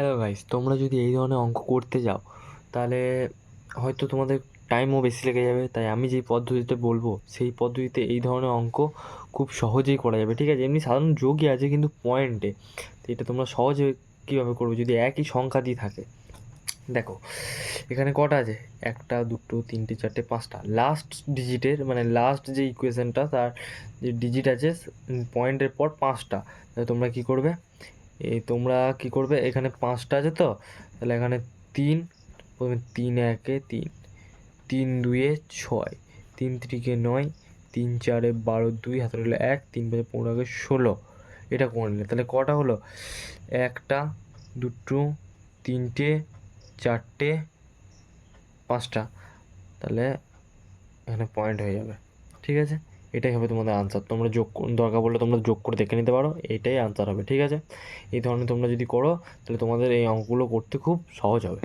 Hello guys, তোমরা যদি এই ধরনের অঙ্ক করতে যাও তাহলে হয়তো তোমাদের টাইমও বেশি লেগে যাবে। তাই আমি যেই পদ্ধতিতে বলবো সেই পদ্ধতিতে এই ধরনের অঙ্ক খুব সহজেই করা যাবে, ঠিক আছে? এমনি সাধারণ যোগই আছে কিন্তু পয়েন্টে। তো এটা তোমরা সহজে কীভাবে করবে যদি একই সংখ্যা দিয়ে থাকে। দেখো এখানে কটা আছে, একটা দুটো তিনটে চারটে পাঁচটা। লাস্ট ডিজিটের মানে লাস্ট যে ইকুয়েশনটা তার যে ডিজিট আছে পয়েন্টের পর পাঁচটা। তাহলে তোমরা কি করবে এখানে পাঁচটা আছে তো, তাহলে এখানে তিন, প্রথমে তিন একে তিন, তিন দুইয়ে ছয়, তিন তিরিকে নয়, তিন চারে 12, দুই হাতে রইলো এক, তিন পাঁচে 15, 16। এটা করে নিলে তাহলে কটা হলো, একটা দুটো তিনটে চারটে পাঁচটা। তাহলে এখানে পয়েন্ট হয়ে যাবে, ঠিক আছে? এটাই হবে তোমাদের আনসার। তোমরা দরকার পড়লে তোমরা যোগ করে দেখে নিতে পারো, এইটাই আনসার হবে, ঠিক আছে? এই ধরনের তোমরা যদি করো তাহলে তোমাদের এই অঙ্কগুলো করতে খুব সহজ হবে।